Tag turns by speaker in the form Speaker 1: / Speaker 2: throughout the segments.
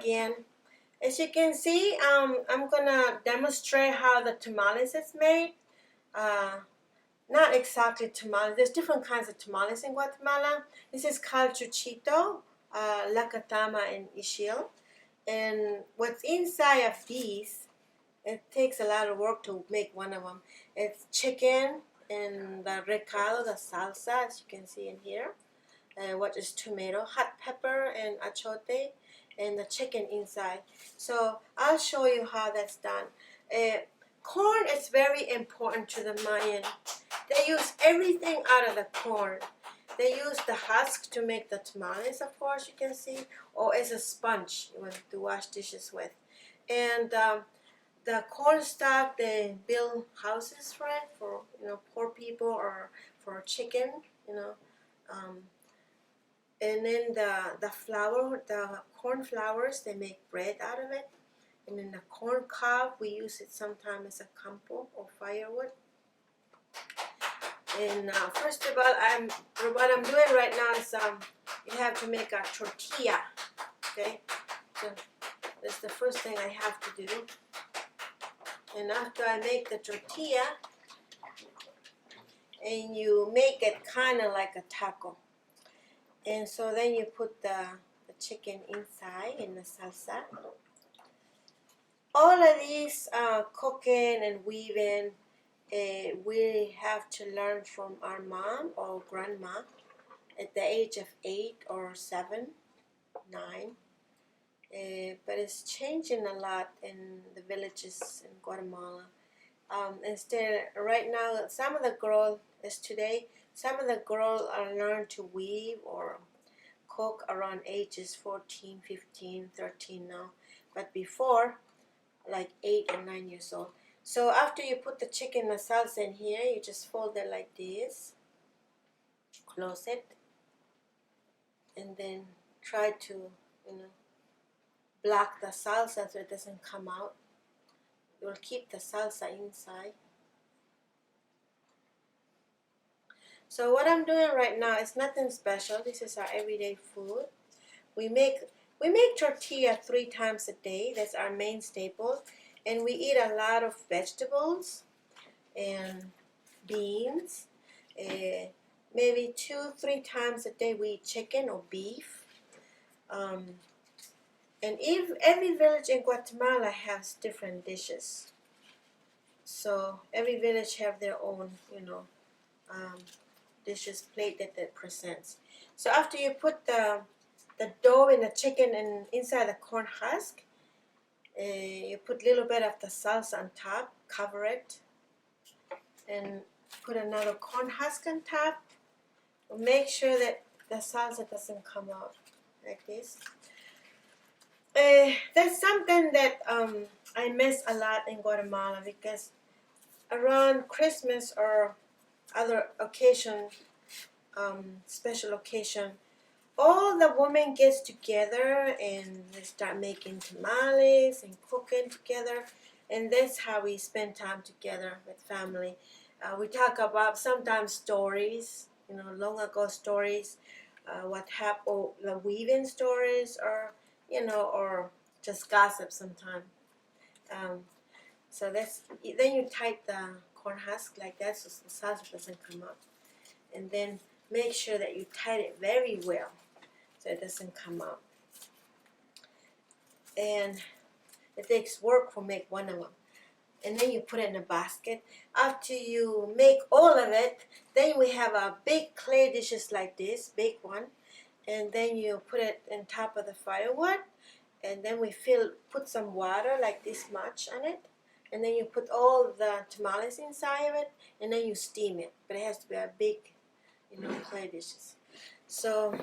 Speaker 1: again. As you can see, I'm gonna demonstrate how the tamales is made. Not exactly tamales. There's different kinds of tamales in Guatemala. This is called chuchito, lacatama, and ishil. And what's inside of these, it takes a lot of work to make one of them. It's chicken and the recado, the salsa, as you can see in here. What is tomato, hot pepper, and achote, and the chicken inside. So I'll show you how that's done. Corn is very important to the Mayan. They use everything out of the corn. They use the husk to make the tamales, of course, you can see, or as a sponge to wash dishes with. And the corn stalk, they build houses for it, for poor people or for chicken, and then the flour, the corn flours, they make bread out of it. And then the corn cob, we use it sometimes as a campo or firewood. And first of all, what I'm doing right now is you have to make a tortilla. Okay, so that's the first thing I have to do. And after I make the tortilla, and you make it kind of like a taco. And so then you put the chicken inside in the salsa. All of these cooking and weaving, we have to learn from our mom or grandma at the age of 8 or 7, 9. But it's changing a lot in the villages in Guatemala. Instead, right now, some of the girls are learn to weave or cook around ages 14, 15, 13 now. But before, like 8 and 9 years old. So after you put the chicken salsa in here, you just fold it like this, close it, and then try to, block the salsa so it doesn't come out. You will keep the salsa inside. So what I'm doing right now is nothing special. This is our everyday food. We make tortilla 3 times a day. That's our main staple. And we eat a lot of vegetables and beans. Maybe 2-3 times a day we eat chicken or beef. And every village in Guatemala has different dishes. So every village have their own, dishes plate that presents. So after you put the dough and the chicken and inside the corn husk, you put a little bit of the salsa on top, cover it, and put another corn husk on top. Make sure that the salsa doesn't come out like this. That's something that I miss a lot in Guatemala, because around Christmas or other occasion, special occasion, all the women gets together and they start making tamales and cooking together, and that's how we spend time together with family. We talk about sometimes stories, long ago stories, what happened, or the weaving stories, or or just gossip sometimes. So then you type the corn husk like that so the salsa doesn't come up, and then make sure that you tight it very well so it doesn't come out. And it takes work to make one of them. And then you put it in a basket. After you make all of it, then we have a big clay dishes like this, big one. And then you put it on top of the firewood, and then we put some water like this much on it, and then you put all the tamales inside of it, and then you steam it. But it has to be a big, clay dishes. So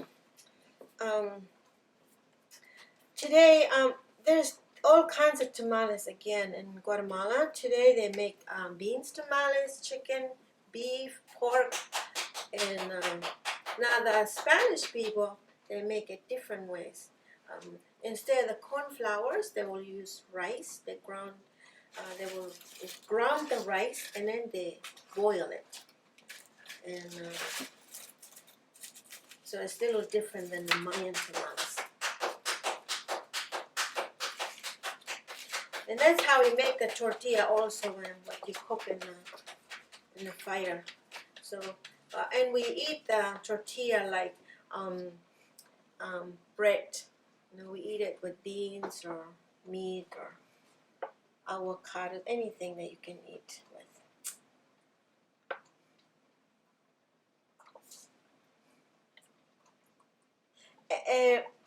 Speaker 1: today there's all kinds of tamales again in Guatemala. Today they make beans tamales, chicken, beef, pork, and now the Spanish people, they make it different ways. Instead of the corn flours, they will use rice. They will ground the rice and then they boil it. And so it's a little different than the Mayan tamales. And that's how we make the tortilla also when what you cook in the fire. So and we eat the tortilla like bread. You know, we eat it with beans or meat or avocado, anything that you can eat with.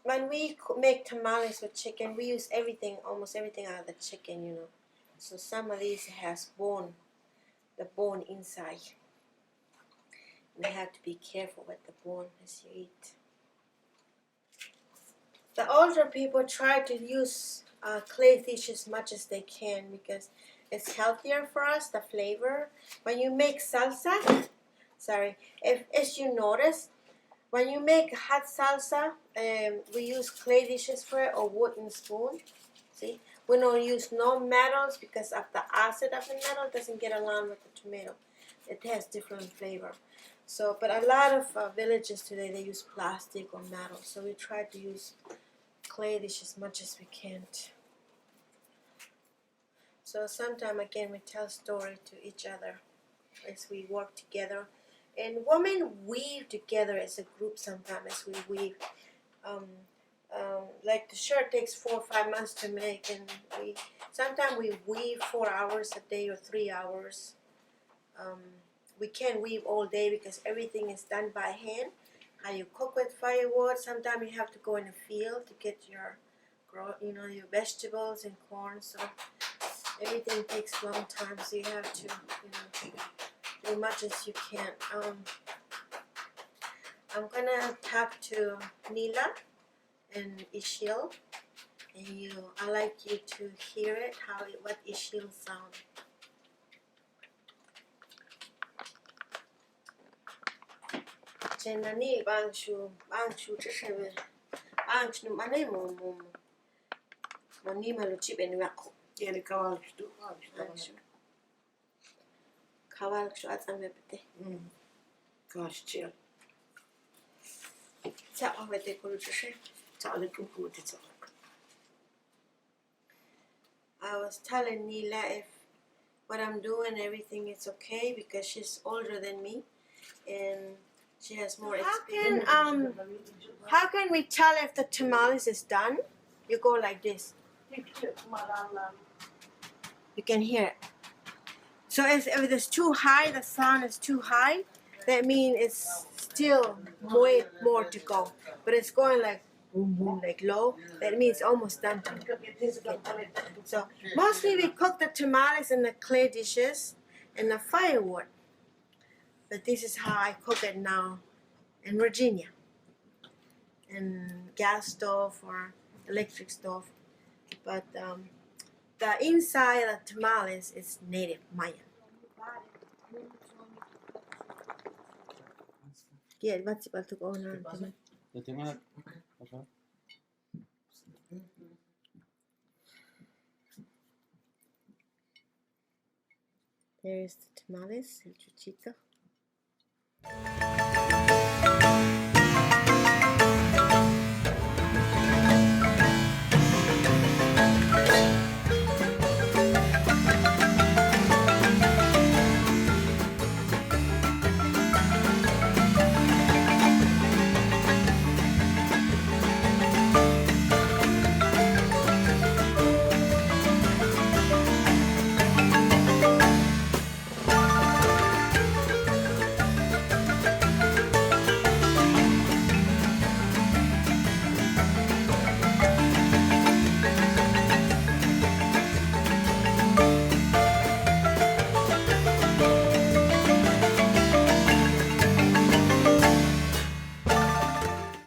Speaker 1: When we make tamales with chicken, we use almost everything out of the chicken, you know. So some of these has bone, the bone inside. And you have to be careful with the bone as you eat. The older people try to use clay dish as much as they can because it's healthier for us, the flavor. When you make salsa, as you notice, when you make hot salsa, we use clay dishes for it or wooden spoon. See, we don't use no metals because of the acid of the metal doesn't get along with the tomato. It has different flavor. So, but a lot of villages today they use plastic or metal. So we try to use clay dish as much as we can. So sometime again we tell story to each other as we work together. And women weave together as a group sometimes as we weave. Like the shirt takes 4 or 5 months to make, and sometimes we weave 4 hours a day or 3 hours. We can't weave all day because everything is done by hand. How you cook with firewood. Sometimes you have to go in the field to get your vegetables and corn. So everything takes a long time. So you have to, do as much as you can. I'm gonna talk to Nila and Ishil, and I like you to hear it. What Ishil sound. Chenani bangshu chishewe bangshu mane mo ni maluchi benwako.
Speaker 2: Yani kavalıştı.
Speaker 1: Kavalkshu atsamepete.
Speaker 2: Kaşçı.
Speaker 1: Sa avete kuluchishe.
Speaker 2: Sağlıklı kuvveti sağlık.
Speaker 1: I was telling Nila if what I'm doing, everything is okay because she's older than me, and she has more experience. How can we tell if the tamales is done? You go like this. You can hear it. So if it's too high, the sound is too high, that means it's still way more to go. But it's going like boom, boom, like low, that means it's almost done. So mostly we cook the tamales in the clay dishes and the firewood. But this is how I cook it now in Virginia. And gas stove or electric stove. But the inside of the tamales is native Mayan. Yeah, what's about to go on? There is the tamales, el chuchito.